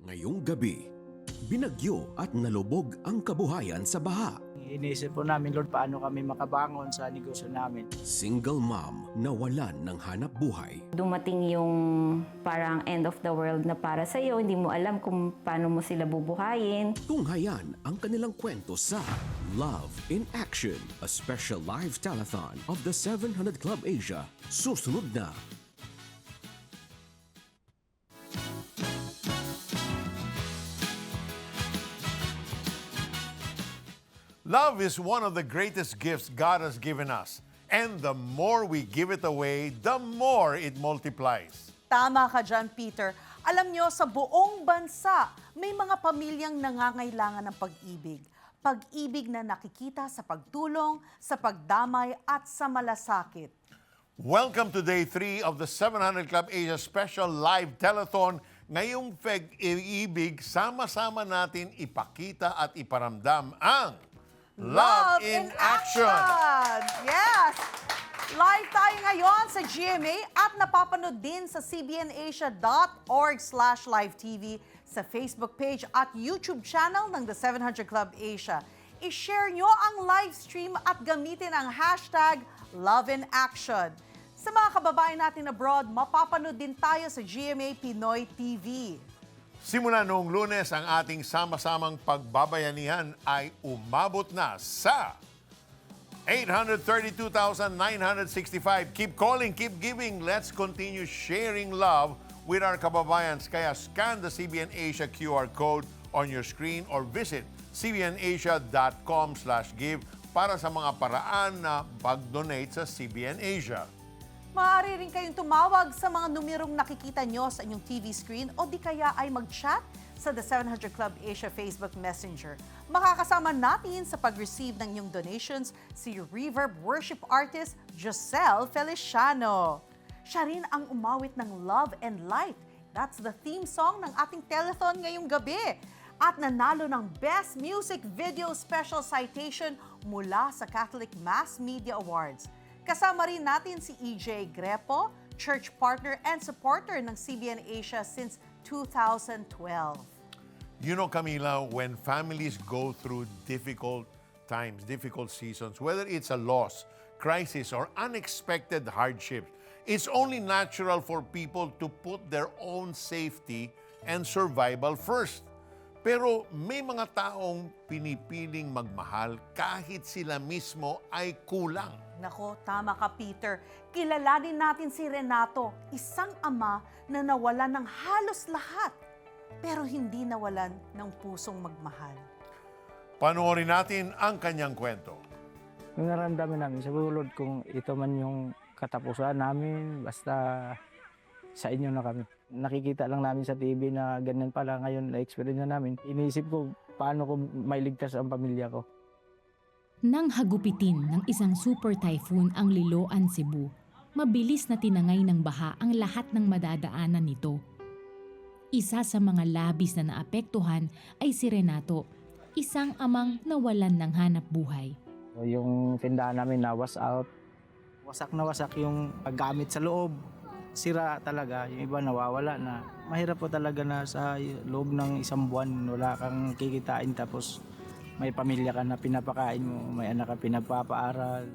Ngayong gabi, binagyo at nalubog ang kabuhayan sa baha. Iniisip po namin, Lord, paano kami makabangon sa negosyo namin. Single mom nawalan ng hanap buhay. Dumating yung parang end of the world na para sa iyo, hindi mo alam kung paano mo sila bubuhayin. Tunghayan ang kanilang kwento sa Love in Action, a special live telethon of the 700 Club Asia. Susunod na. Love is one of the greatest gifts God has given us. And the more we give it away, the more it multiplies. Tama ka dyan, Peter. Alam nyo, sa buong bansa, may mga pamilyang nangangailangan ng pag-ibig. Pag-ibig na nakikita sa pagtulong, sa pagdamay at sa malasakit. Welcome to Day 3 of the 700 Club Asia Special Live Telethon. Ngayong Pag-ibig, sama-sama natin ipakita at iparamdam ang Love in Action! Yes! Live tayo ngayon sa GMA at napapanood din sa cbnasia.org/live-tv, sa Facebook page at YouTube channel ng The 700 Club Asia. I-share nyo ang live stream at gamitin ang hashtag Love in Action. Sa mga kababayan natin abroad, mapapanood din tayo sa GMA Pinoy TV. Simula noong Lunes, ang ating sama-samang pagbabayanihan ay umabot na sa 832,965. Keep calling, keep giving. Let's continue sharing love with our kababayans. Kaya scan the CBN Asia QR code on your screen or visit cbnasia.com/give para sa mga paraan na pag-donate sa CBN Asia. Maaari rin kayong tumawag sa mga numerong nakikita nyo sa inyong TV screen o di kaya ay mag-chat sa The 700 Club Asia Facebook Messenger. Makakasama natin sa pag-receive ng inyong donations si Reverb worship artist Joselle Feliciano. Siya rin ang umawit ng Love and Light. That's the theme song ng ating telethon ngayong gabi. At nanalo ng Best Music Video Special Citation mula sa Catholic Mass Media Awards. Kasama rin natin si EJ Grepo, church partner and supporter ng CBN Asia since 2012. You know, Camila, when families go through difficult times, difficult seasons, whether it's a loss, crisis, or unexpected hardships, it's only natural for people to put their own safety and survival first. Pero may mga taong pinipiling magmahal kahit sila mismo ay kulang. Nako, tama ka, Peter. Kilalanin natin si Renato, isang ama na nawalan ng halos lahat, pero hindi nawalan ng pusong magmahal. Panoorin natin ang kanyang kwento. Yung naramdaman namin sa bulod, kung ito man yung katapusan namin, basta sa inyo na kami. Nakikita lang namin sa TV na ganyan pala ngayon, na-experience na namin. Iniisip ko, paano ko mailigtas ang pamilya ko. Nang hagupitin ng isang super typhoon ang Liloan, Cebu, mabilis na tinangay ng baha ang lahat ng madadaanan nito. Isa sa mga labis na naapektuhan ay si Renato, isang amang nawalan ng hanap buhay. Yung tindahan namin na was out. Wasak na wasak yung gamit sa loob. Sira talaga, yung iba nawawala na. Mahirap po talaga na sa loob ng isang buwan, wala kang kikitain tapos may pamilya ka na pinapakain mo, may anak ka pinapapaaral.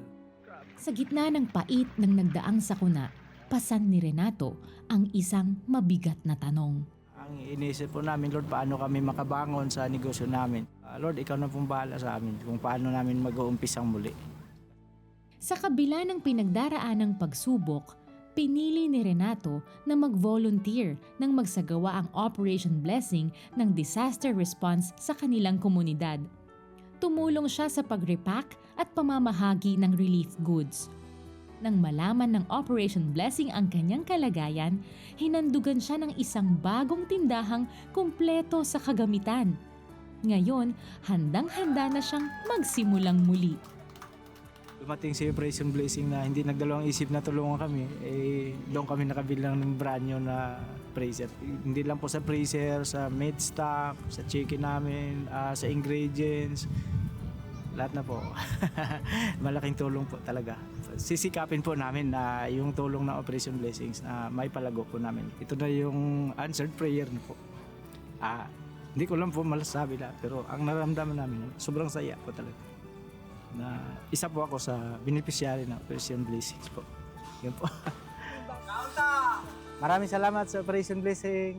Sa gitna ng pait ng nagdaang sakuna, pasan ni Renato ang isang mabigat na tanong. Ang iniisip po namin, Lord, paano kami makabangon sa negosyo namin? Lord, ikaw na pong bahala sa amin kung paano namin mag-uumpisang muli. Sa kabila ng pinagdaraanang pagsubok, pinili ni Renato na mag-volunteer nang magsagawa ang Operation Blessing ng disaster response sa kanilang komunidad. Tumulong siya sa pag-repack at pamamahagi ng relief goods. Nang malaman ng Operation Blessing ang kanyang kalagayan, hinandugan siya ng isang bagong tindahang kumpleto sa kagamitan. Ngayon, handang-handa na siyang magsimulang muli. Dumating si Operation Blessing na hindi nagdalawang isip na tulungan kami, doon kami nakabilang ng brand new na freezer. Hindi lang po sa freezer, sa meat stock, sa chicken namin, sa ingredients, lahat na po. Malaking tulong po talaga. Sisikapin po namin na yung tulong ng Operation Blessings na may palago po namin. Ito na yung answered prayer na po. Hindi ko lang po malasabi lahat, pero ang nararamdaman namin, sobrang saya po talaga. Na isa po ako sa beneficiary ng Operation Blessings po. Yan po. Maraming salamat sa Operation Blessing.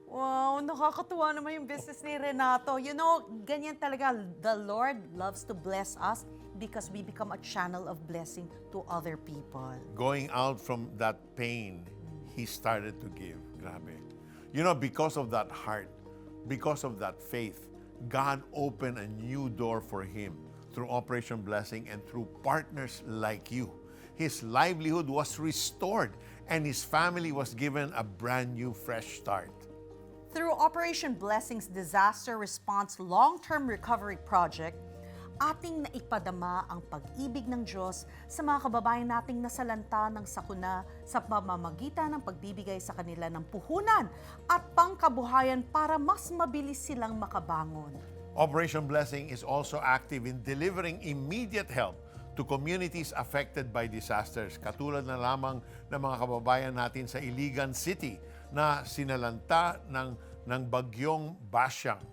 Wow, nakakatuwa naman yung business ni Renato. You know, ganyan talaga. The Lord loves to bless us because we become a channel of blessing to other people. Going out from that pain, he started to give. Grabe. You know, because of that heart, because of that faith, God opened a new door for him through Operation Blessing and through partners like you. His livelihood was restored and his family was given a brand new, fresh start. Through Operation Blessing's Disaster Response Long-Term Recovery Project, ating naipadama ang pag-ibig ng Diyos sa mga kababayan nating nasalanta ng sakuna sa pamamagitan ng pagbibigay sa kanila ng puhunan at pangkabuhayan para mas mabilis silang makabangon. Operation Blessing is also active in delivering immediate help to communities affected by disasters, katulad na lamang ng mga kababayan natin sa Iligan City na sinalanta ng bagyong Basyang.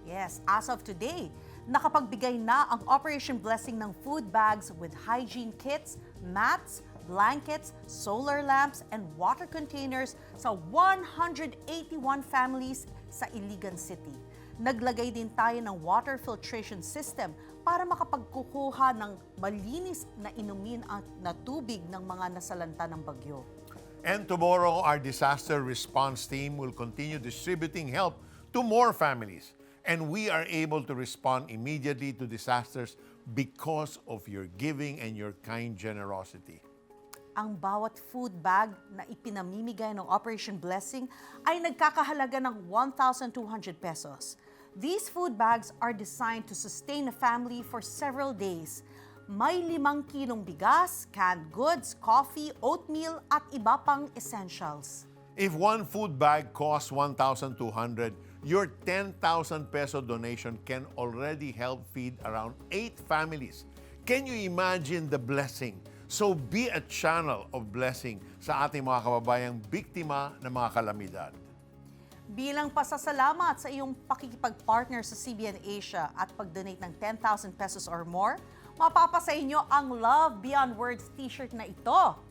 Yes, as of today, nakapagbigay na ang Operation Blessing ng food bags with hygiene kits, mats, blankets, solar lamps, and water containers sa 181 families sa Iligan City. Naglagay din tayo ng water filtration system para makapagkukuha ng malinis na inumin na tubig ng mga nasalanta ng bagyo. And tomorrow, our disaster response team will continue distributing help to more families. And we are able to respond immediately to disasters because of your giving and your kind generosity. Ang bawat food bag na ipinamimigay ng Operation Blessing ay nagkakahalaga ng 1,200 pesos. These food bags are designed to sustain a family for several days. May 5 kilong bigas, canned goods, coffee, oatmeal at iba pang essentials. If one food bag costs 1,200, your 10,000 peso donation can already help feed around 8 families. Can you imagine the blessing? So be a channel of blessing sa ating mga kababayang biktima ng mga kalamidad. Bilang pasasalamat sa iyong pakikipag-partner sa CBN Asia at pag-donate ng 10,000 pesos or more, mapapasa inyo ang Love Beyond Words t-shirt na ito.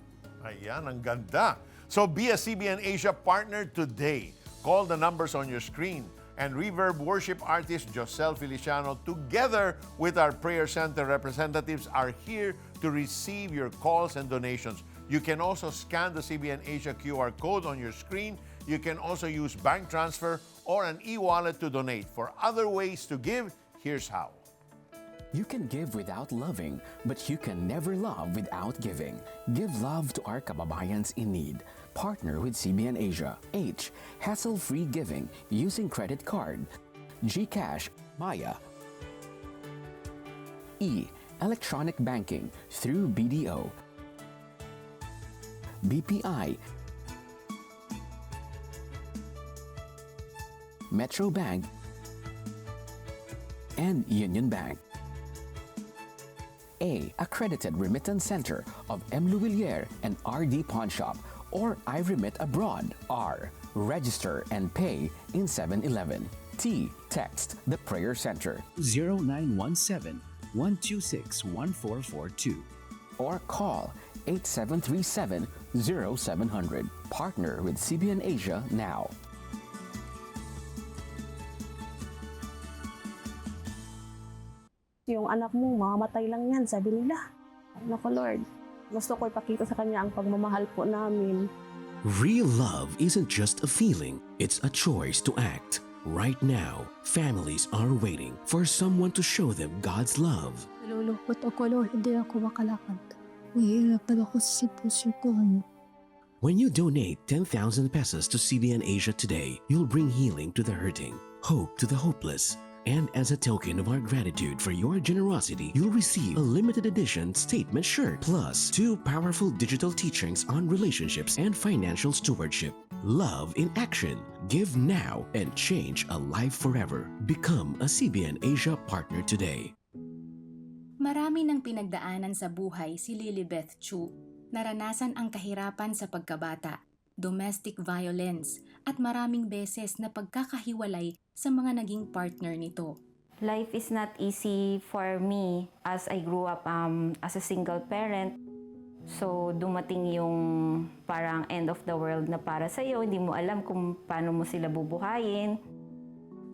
Ayan, ang ganda. So be a CBN Asia partner today. Call the numbers on your screen. And Reverb worship artist Josel Feliciano, together with our prayer center representatives, are here to receive your calls and donations. You can also scan the CBN Asia QR code on your screen. You can also use bank transfer or an e-wallet to donate. For other ways to give, here's how. You can give without loving, but you can never love without giving. Give love to our kababayans in need. Partner with CBN Asia. H. Hassle-free giving using credit card. GCash, Maya. E. Electronic banking through BDO. BPI. Metro Bank. And Union Bank. A. Accredited remittance center of M. Louvillier and RD Pawn Shop or I Remit Abroad. R. Register and pay in 7-Eleven. T. Text the Prayer Center 0917-126-1442. or call 8737-0700. Partner with CBN Asia now. Yung anak mo, mamamatay lang yan, sabi nila. Naku Lord, gusto ko ipakita sa kanya ang pagmamahal po namin. Real love isn't just a feeling, it's a choice to act. Right now, families are waiting for someone to show them God's love. Nalulungkot ako, Lord. Hindi ako makalakad. Mahirapan ako sa sitwasyon ko. When you donate 10,000 pesos to CBN Asia today, you'll bring healing to the hurting, hope to the hopeless. And as a token of our gratitude for your generosity, you'll receive a limited edition statement shirt plus 2 powerful digital teachings on relationships and financial stewardship. Love in action. Give now and change a life forever. Become a CBN Asia partner today. Marami nang pinagdaanan sa buhay si Lilibeth Chu. Naranasan ang kahirapan sa pagkabata. domestic violence, at maraming beses na pagkakahiwalay sa mga naging partner nito. Life is not easy for me as I grew up as a single parent. So dumating yung parang end of the world na para sa'yo, hindi mo alam kung paano mo sila bubuhayin.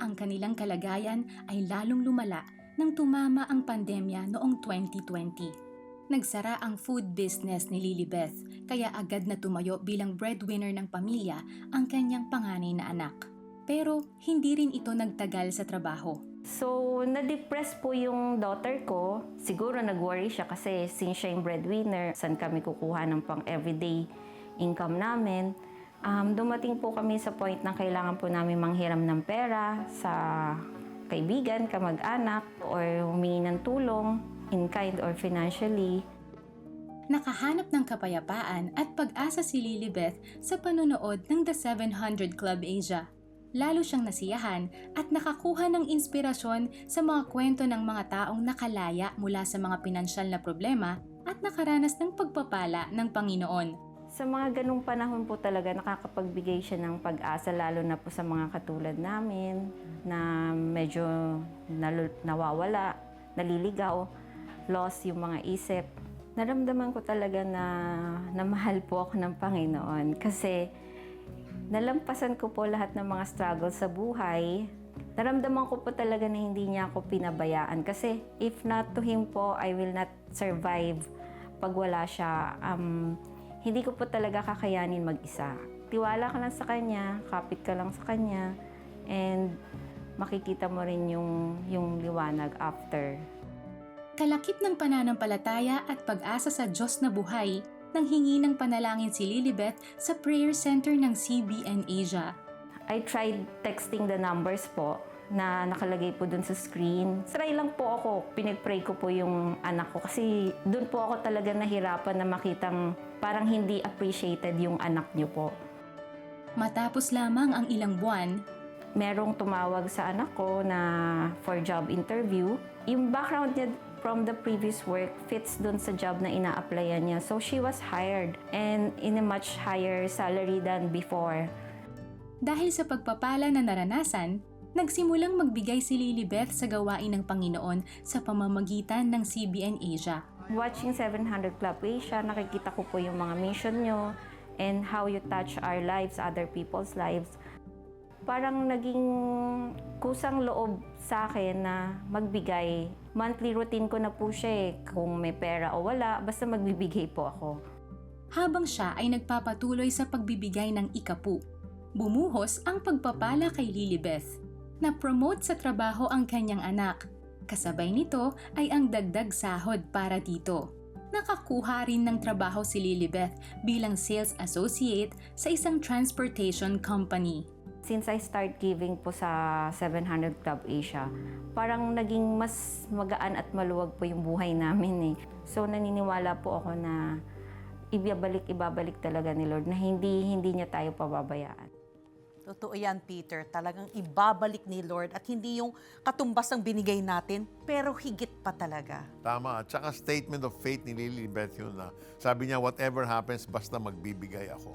Ang kanilang kalagayan ay lalong lumala nang tumama ang pandemya noong 2020. Nagsara ang food business ni Lilibeth, kaya agad na tumayo bilang breadwinner ng pamilya ang kanyang panganay na anak. Pero hindi rin ito nagtagal sa trabaho. So, na-depress po yung daughter ko. Siguro nag-worry siya kasi since siya yung breadwinner, saan kami kukuha ng pang everyday income namin. Dumating po kami sa point na kailangan po namin manghiram ng pera sa kaibigan, kamag-anak, or humingi ng tulong in kind or financially. Nakahanap ng kapayapaan at pag-asa si Lilibeth sa panonood ng The 700 Club Asia. Lalo siyang nasiyahan at nakakuha ng inspirasyon sa mga kwento ng mga taong nakalaya mula sa mga pinansyal na problema at nakaranas ng pagpapala ng Panginoon. Sa mga ganung panahon po talaga nakakapagbigay siya ng pag-asa, lalo na po sa mga katulad namin na medyo nawawala, naliligaw, lost yung mga isip. Naramdaman ko talaga na mahal po ako ng Panginoon kasi nalampasan ko po lahat ng mga struggles sa buhay. Naramdaman ko po talaga na hindi niya ako pinabayaan kasi if not to Him po, I will not survive pag wala siya. Hindi ko po talaga kakayanin mag-isa. Tiwala ka lang sa Kanya, kapit ka lang sa Kanya, and makikita mo rin yung liwanag after. Kalakip ng pananampalataya at pag-asa sa Diyos na buhay, nang hingi ng panalangin si Lilibeth sa prayer center ng CBN Asia. I tried texting the numbers po na nakalagay po dun sa screen. Try lang po ako. Pinag-pray ko po yung anak ko kasi dun po ako talaga nahirapan na makitang parang hindi appreciated yung anak niyo po. Matapos lamang ang ilang buwan, merong tumawag sa anak ko na for job interview. Yung background niya from the previous work fits dun sa job na ina-applyan niya. So she was hired and in a much higher salary than before. Dahil sa pagpapala na naranasan, nagsimulang magbigay si Lilibeth sa gawain ng Panginoon sa pamamagitan ng CBN Asia. Watching 700 Club Asia, nakikita ko po yung mga mission nyo and how you touch our lives, other people's lives. Parang naging kusang loob sa akin na magbigay. Monthly routine ko na po siya kung may pera o wala, basta magbibigay po ako. Habang siya ay nagpapatuloy sa pagbibigay ng ikapu, bumuhos ang pagpapala kay Lilibeth. Na-promote sa trabaho ang kanyang anak. Kasabay nito ay ang dagdag sahod para dito. Nakakuha rin ng trabaho si Lilibeth bilang sales associate sa isang transportation company. Since I start giving po sa 700 Club Asia, parang naging mas magaan at maluwag po yung buhay namin eh. So naniniwala po ako na ibabalik talaga ni Lord na hindi niya tayo pababayaan. Totoo yan, Peter. Talagang ibabalik ni Lord at hindi yung katumbas ang binigay natin, pero higit pa talaga. Tama. At saka statement of faith ni Lilibeth yun na sabi niya, whatever happens, basta magbibigay ako.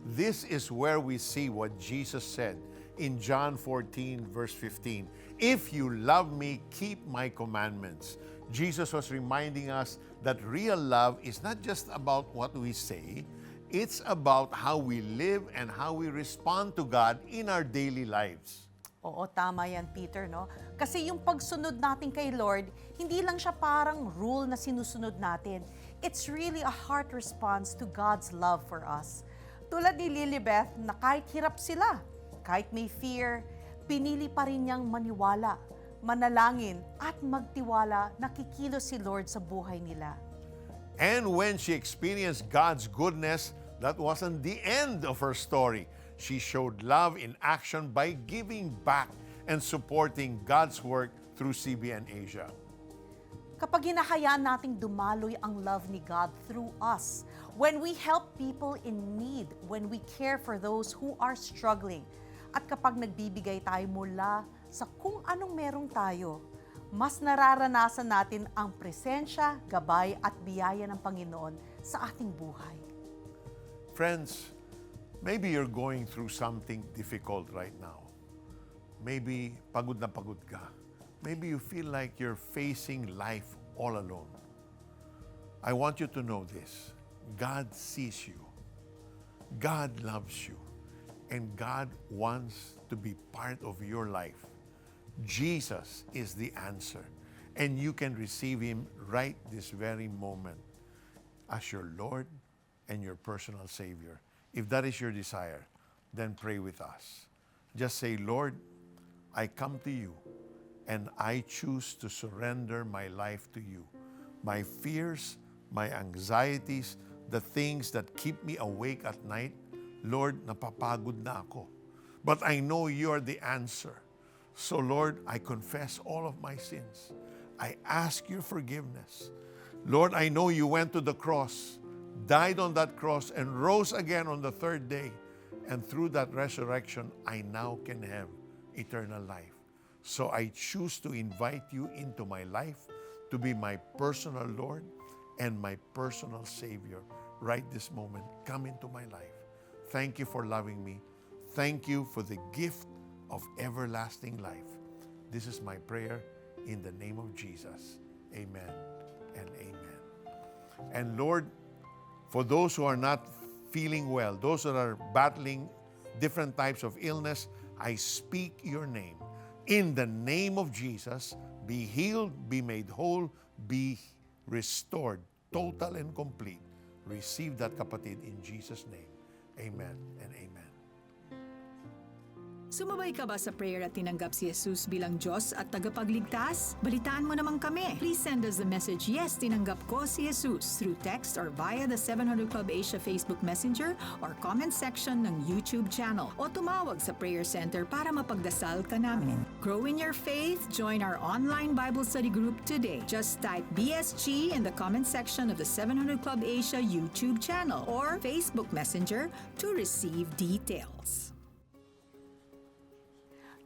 This is where we see what Jesus said in John 14, verse 15. If you love me, keep my commandments. Jesus was reminding us that real love is not just about what we say, it's about how we live and how we respond to God in our daily lives. Oo, tama yan, Peter, no? Kasi yung pagsunod natin kay Lord, hindi lang siya parang rule na sinusunod natin. It's really a heart response to God's love for us. Tulad ni Lilibeth na kahit hirap sila, kahit may fear, pinili pa rin niyang maniwala, manalangin at magtiwala na kikilos si Lord sa buhay nila. And when she experienced God's goodness, that wasn't the end of her story. She showed love in action by giving back and supporting God's work through CBN Asia. Kapag hinahayaan nating dumaloy ang love ni God through us, when we help people in need, when we care for those who are struggling, at kapag nagbibigay tayo mula sa kung anong merong tayo, mas nararanasan natin ang presensya, gabay at biyaya ng Panginoon sa ating buhay. Friends, Maybe you're going through something difficult right now. Maybe pagod na pagod ka. Maybe you feel like you're facing life all alone. I want you to know this. God sees you. God loves you. And God wants to be part of your life. Jesus is the answer. And you can receive Him right this very moment as your Lord and your personal Savior. If that is your desire, then pray with us. Just say, Lord, I come to you and I choose to surrender my life to you. My fears, my anxieties, the things that keep me awake at night, Lord, napapagod na ako. But I know you are the answer. So Lord, I confess all of my sins. I ask your forgiveness. Lord, I know you went to the cross, died on that cross, and rose again on the third day. And through that resurrection, I now can have eternal life. So I choose to invite you into my life to be my personal Lord and my personal Savior. Right this moment, come into my life. Thank you for loving me. Thank you for the gift of everlasting life. This is my prayer in the name of Jesus. Amen and amen. And Lord, for those who are not feeling well, those that are battling different types of illness, I speak your name. In the name of Jesus, be healed, be made whole, be restored, total and complete. Receive that, kapatid, in Jesus' name. Amen and amen. Sumabay ka ba sa prayer at tinanggap si Jesus bilang Diyos at tagapagligtas? Balitaan mo naman kami. Please send us the message, yes, tinanggap ko si Jesus, through text or via the 700 Club Asia Facebook Messenger or comment section ng YouTube channel. O tumawag sa Prayer Center para mapagdasal ka namin. Grow in your faith, join our online Bible study group today. Just type BSG in the comment section of the 700 Club Asia YouTube channel or Facebook Messenger to receive details.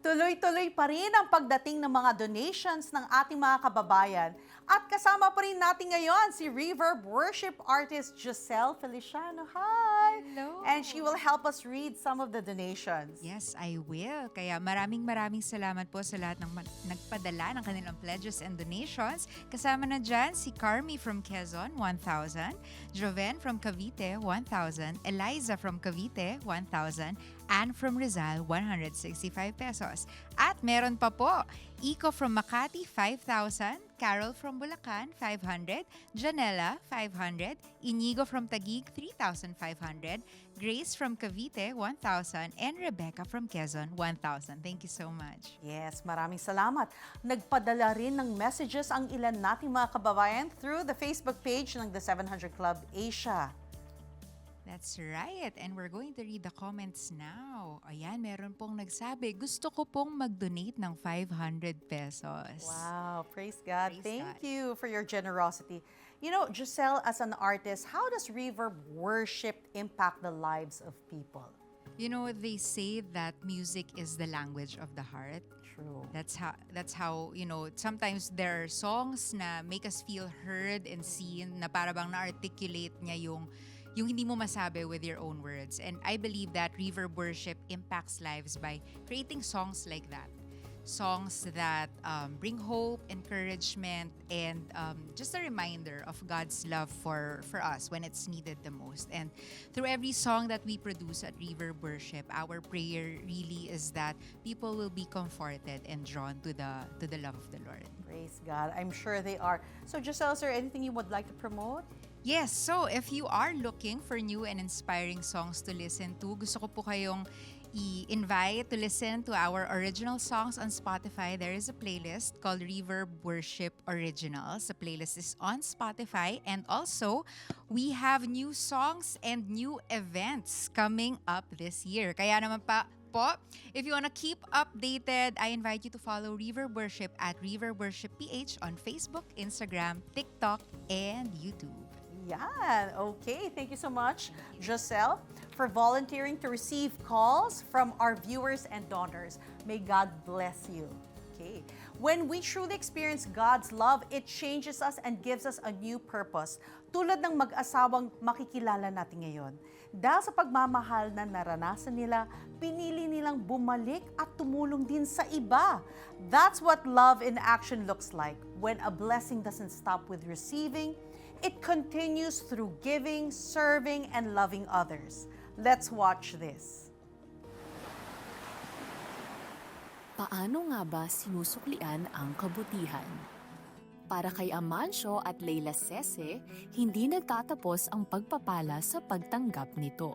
Tuloy-tuloy pa rin ang pagdating ng mga donations ng ating mga kababayan. At kasama pa rin natin ngayon si Reverb worship artist Giselle Feliciano. Hi! Hello! And she will help us read some of the donations. Yes, I will. Kaya maraming salamat po sa lahat ng nagpadala ng kanilang pledges and donations. Kasama na dyan si Carmi from Quezon, 1,000. Joven from Cavite, 1,000. Eliza from Cavite, 1,000. Anne from Rizal, 165 pesos. At meron pa po, Iko from Makati, 5,000. Carol from Bulacan, 500. Janela, 500. Inigo from Taguig, 3,500. Grace from Cavite, 1,000. And Rebecca from Quezon, 1,000. Thank you so much. Yes, maraming salamat. Nagpadala rin ng messages ang ilan nating mga kababayan through the Facebook page ng The 700 Club Asia. That's right. And we're going to read the comments now. Ayan, meron pong nagsabi, gusto ko pong mag-donate ng 500 pesos. Wow, praise God. Praise Thank God. you for your generosity. You know, Giselle, as an artist, how does Reverb worship impact the lives of people? You know, they say that music is the language of the heart. True. That's how, you know, sometimes there are songs na make us feel heard and seen, na para bang na-articulate niya yung hindi mo masabi with your own words. And I believe that Reverb worship impacts lives by creating songs like that. Songs that bring hope, encouragement, and just a reminder of God's love for us when it's needed the most. And through every song that we produce at Reverb Worship, our prayer really is that people will be comforted and drawn to the love of the Lord. Praise God. I'm sure they are. So Giselle, is there anything you would like to promote? Yes, so if you are looking for new and inspiring songs to listen to, gusto ko po kayong i-invite to listen to our original songs on Spotify. There is a playlist called Reverb Worship Originals. The playlist is on Spotify. And also, we have new songs and new events coming up this year. Kaya naman po, if you want to keep updated, I invite you to follow Reverb Worship at Reverb Worship PH on Facebook, Instagram, TikTok, and YouTube. Yeah, okay. Thank you so much, Giselle, for volunteering to receive calls from our viewers and donors. May God bless you. Okay. When we truly experience God's love, it changes us and gives us a new purpose. Tulad ng mag-asawang makikilala natin ngayon. Dahil sa pagmamahal na naranasan nila, pinili nilang bumalik at tumulong din sa iba. That's what love in action looks like. When a blessing doesn't stop with receiving, it continues through giving, serving, and loving others. Let's watch this. Paano nga ba sinusuklian ang kabutihan? Para kay Amancio at Leila Sese, hindi nagtatapos ang pagpapala sa pagtanggap nito.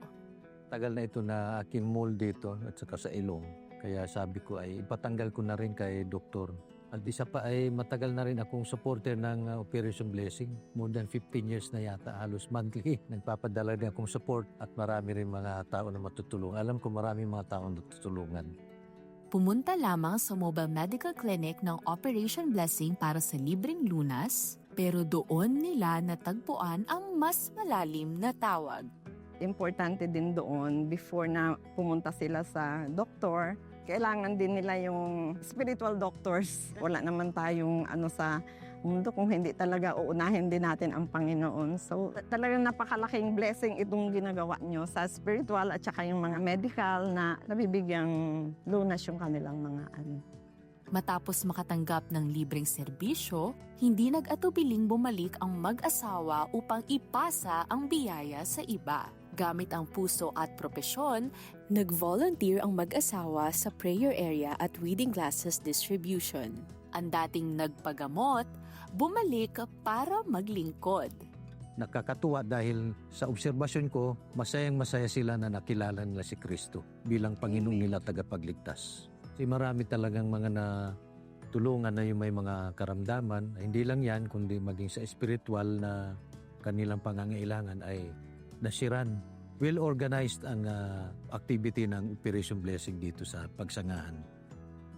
Tagal na ito na aking mole dito at saka sa ilong. Kaya sabi ko ay ipatanggal ko na rin kay doktor. At isa pa ay matagal na rin akong supporter ng Operation Blessing. More than 15 years na yata, halos monthly. Nagpapadala rin akong support at marami rin mga tao na matutulungan. Alam ko marami mga tao na tutulungan. Pumunta lamang sa mobile medical clinic ng Operation Blessing para sa libreng lunas, pero doon nila natagpuan ang mas malalim na tawag. Importante din doon, before na pumunta sila sa doktor, kailangan din nila yung spiritual doctors. Wala naman tayong sa mundo kung hindi talaga uunahin din natin ang Panginoon. So talagang napakalaking blessing itong ginagawa nyo sa spiritual at saka yung mga medical na nabibigyang lunas yung kanilang mga Matapos makatanggap ng libreng serbisyo, hindi nag-atubiling bumalik ang mag-asawa upang ipasa ang biyaya sa iba. Gamit ang puso at propesyon, nag-volunteer ang mag-asawa sa prayer area at reading glasses distribution. Ang dating nagpagamot, bumalik para maglingkod. Nakakatuwa dahil sa obserbasyon ko, masayang-masaya sila na nakilala nila si Kristo bilang Panginoong nila tagapagligtas. Kasi marami talagang mga tulungan na yung may mga karamdaman. Hindi lang yan, kundi maging sa spiritual na kanilang pangangailangan ay nasiran. Well-organized ang activity ng Operation Blessing dito sa Pagsangahan.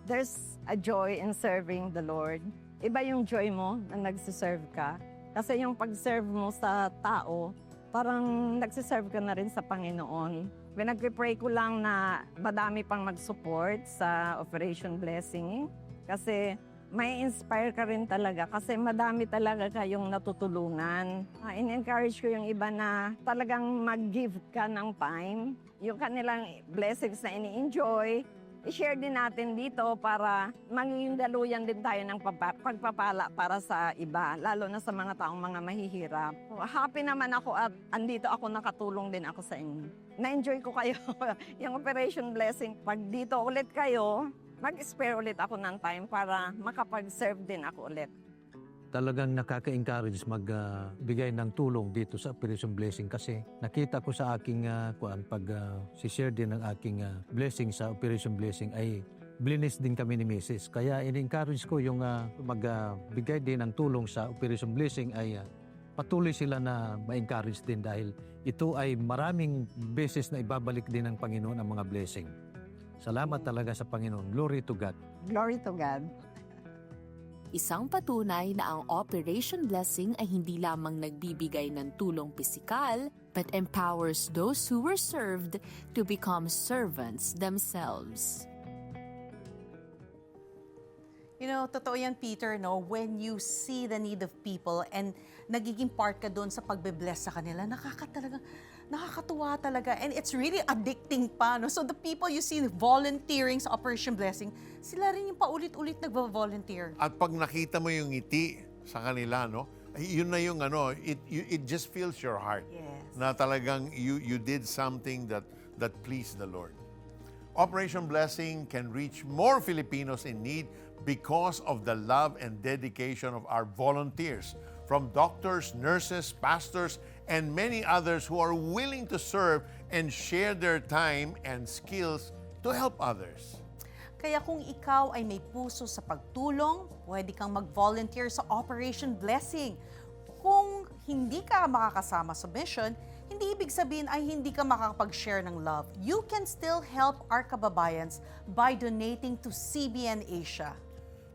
There's a joy in serving the Lord. Iba yung joy mo na nagsiserve ka. Kasi yung pag-serve mo sa tao, parang nagsiserve ka na rin sa Panginoon. Pinag-pray ko lang na madami pang mag-support sa Operation Blessing. Kasi may inspire ka rin talaga. Kasi madami talaga kayong natutulungan. In-encourage ko yung iba na talagang mag-give ka ng time. Yung kanilang blessings na ini-enjoy, i-share din natin dito para maging daluyan din tayo ng pagpapala para sa iba, lalo na sa mga taong mga mahihirap. Happy naman ako at andito ako, nakatulong din ako sa inyo. Na-enjoy ko kayo yung Operation Blessing. Pag dito ulit kayo, mag-spare ulit ako ng time para makapag-serve din ako ulit. Talagang nakaka-encourage magbigay ng tulong dito sa Operation Blessing kasi nakita ko sa aking si-share din ng aking blessing sa Operation Blessing ay blinis din kami ni Mrs. Kaya in-encourage ko yung magbigay din ng tulong sa Operation Blessing ay patuloy sila na ma-encourage din dahil ito ay maraming beses na ibabalik din ng Panginoon ang mga blessing. Salamat talaga sa Panginoon. Glory to God. Glory to God. Isang patunay na ang Operation Blessing ay hindi lamang nagbibigay ng tulong pisikal, but empowers those who were served to become servants themselves. You know, totoo yan, Peter, no? When you see the need of people and nagiging part ka doon sa pagbe-bless sa kanila, nakakatuwa talaga. And it's really addicting pa, no? So the people you see volunteering sa Operation Blessing, sila rin yung paulit-ulit nagvo-volunteer. At pag nakita mo yung ngiti sa kanila, no? Yun na yung it just fills your heart. Yes. Na talagang you did something that pleased the Lord. Operation Blessing can reach more Filipinos in need because of the love and dedication of our volunteers, from doctors, nurses, pastors, and many others who are willing to serve and share their time and skills to help others. Kaya kung ikaw ay may puso sa pagtulong, pwede kang mag-volunteer sa Operation Blessing. Kung hindi ka makakasama sa mission, hindi ibig sabihin ay hindi ka makakapag-share ng love. You can still help our kababayans by donating to CBN Asia.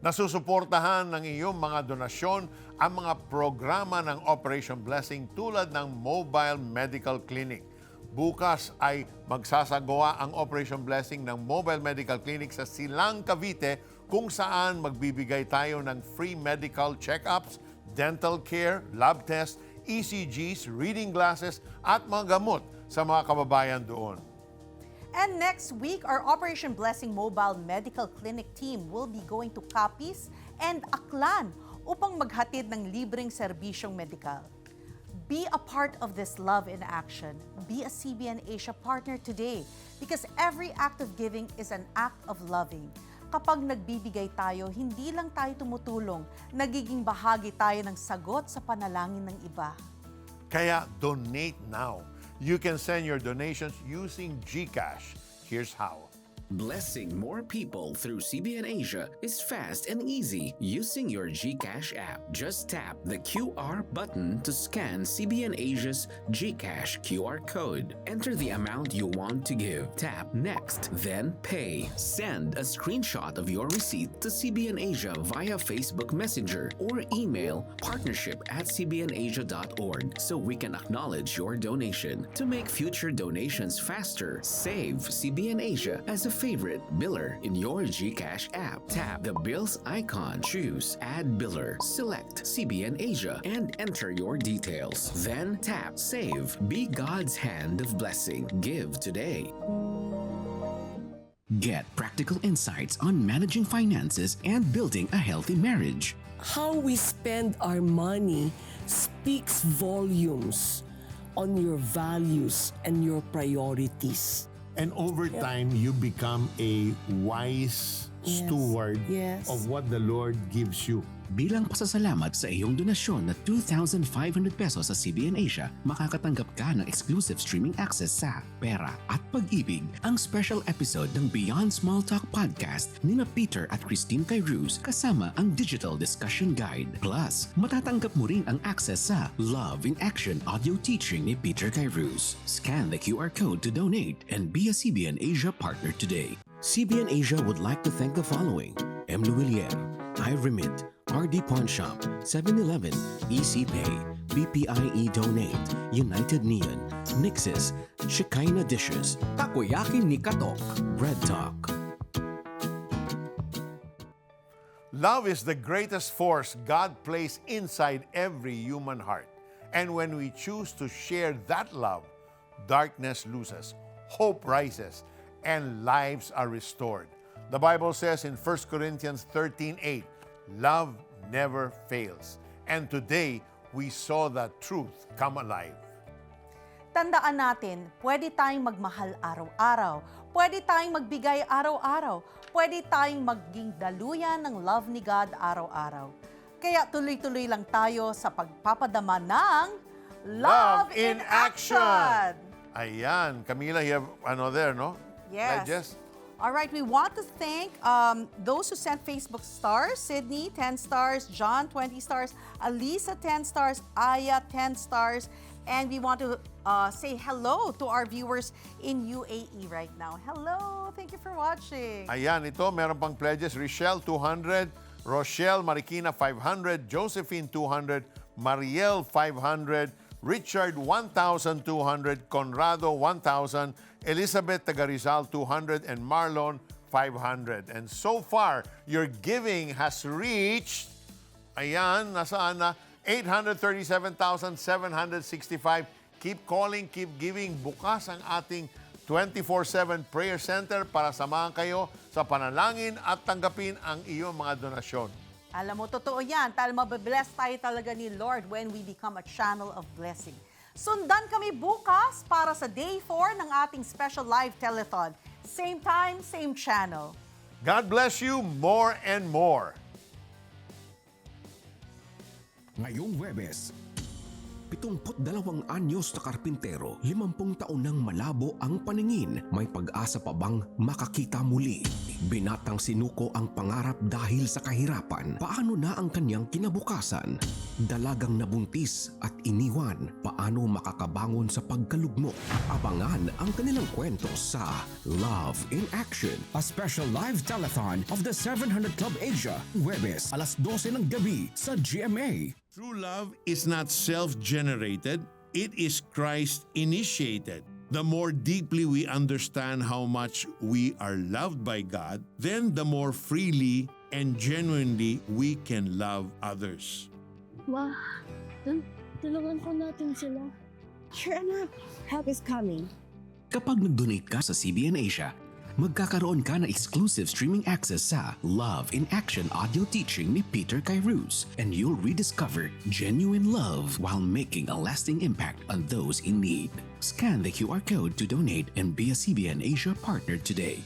Nasusuportahan ng iyong mga donasyon ang mga programa ng Operation Blessing tulad ng Mobile Medical Clinic. Bukas ay magsasagawa ang Operation Blessing ng Mobile Medical Clinic sa Silang, Cavite kung saan magbibigay tayo ng free medical check-ups, dental care, lab tests, ECGs, reading glasses at mga gamot sa mga kababayan doon. And next week, our Operation Blessing Mobile Medical Clinic team will be going to Capiz and Aklan upang maghatid ng libreng serbisyong medikal. Be a part of this love in action. Be a CBN Asia partner today because every act of giving is an act of loving. Kapag nagbibigay tayo, hindi lang tayo tumutulong, nagiging bahagi tayo ng sagot sa panalangin ng iba. Kaya donate now. You can send your donations using GCash. Here's how. Blessing more people through CBN Asia is fast and easy using your GCash app. Just tap the QR button to scan CBN Asia's GCash QR code. Enter the amount you want to give. Tap Next, then Pay. Send a screenshot of your receipt to CBN Asia via Facebook Messenger or email partnership@cbnasia.org so we can acknowledge your donation. To make future donations faster, save CBN Asia as a favorite biller in your GCash app. Tap the bills icon, choose Add Biller, select CBN Asia, and enter your details. Then tap Save. Be God's hand of blessing. Give today. Get practical insights on managing finances and building a healthy marriage. How we spend our money speaks volumes on your values and your priorities. And over time, you become a wise steward of what the Lord gives you. Bilang pasasalamat sa iyong donasyon na 2,500 pesos sa CBN Asia, makakatanggap ka ng exclusive streaming access sa Pera at Pag-ibig, ang special episode ng Beyond Small Talk podcast ni na Peter at Christine Cairuz kasama ang digital discussion guide. Plus, matatanggap mo rin ang access sa Love in Action audio teaching ni Peter Cairuz. Scan the QR code to donate and be a CBN Asia partner today. CBN Asia would like to thank the following: M. Luwilier, iRemit, RD Pawn Shop, 7-Eleven, ECPay, BPIE Donate, United Neon, Nixis, Shekinah Dishes, Takoyaki ni Katok, Bread Talk. Love is the greatest force God placed inside every human heart. And when we choose to share that love, darkness loses, hope rises, and lives are restored. The Bible says in 1 Corinthians 13:8, love never fails. And today, we saw that truth come alive. Tandaan natin, pwede tayong magmahal araw-araw, pwede tayong magbigay araw-araw, pwede tayong maging daluyan ng love ni God araw-araw. Kaya tuloy-tuloy lang tayo sa pagpapadama ng Love in Action! Ayan, Camila, you have there, no? Yes. Right, Jess? All right, we want to thank those who sent Facebook stars. Sydney, 10 stars. John, 20 stars. Alisa, 10 stars. Aya, 10 stars. And we want to say hello to our viewers in UAE right now. Hello, thank you for watching. Ayan, ito, meron pang pledges. Rochelle, 200. Rochelle Marikina, 500. Josephine, 200. Mariel, 500. Richard, 1,200. Conrado, 1,000. Elizabeth Tagarizal, 200. And Marlon, 500. And so far, your giving has reached, ayan, nasaan na, 837,765. Keep calling, keep giving. Bukas ang ating 24/7 prayer center para samahan kayo sa panalangin at tanggapin ang iyong mga donasyon. Alam mo, totoo yan. Mabibless tayo talaga ni Lord when we become a channel of blessing. Sundan kami bukas para sa Day 4 ng ating special live telethon. Same time, same channel. God bless you more and more. Ngayong Huwebes, 72 anyos na karpintero, 50 taon nang malabo ang paningin. May pag-asa pa bang makakita muli? Binatang sinuko ang pangarap dahil sa kahirapan. Paano na ang kanyang kinabukasan? Dalagang nabuntis at iniwan. Paano makakabangon sa pagkalugmok? Abangan ang kanilang kwento sa Love in Action, A special live telethon of the 700 Club Asia, Huwebes, alas 12 ng gabi sa GMA. True love is not self-generated, it is Christ-initiated. the more deeply we understand how much we are loved by God, then the more freely and genuinely we can love others. Ma, tulungan po natin sila. Sure enough, help is coming. Kapag nag-donate ka sa CBN Asia, magkakaroon ka ng exclusive streaming access sa Love in Action audio teaching ni Peter Kairouz, and you'll rediscover genuine love while making a lasting impact on those in need. Scan the QR code to donate and be a CBN Asia partner today.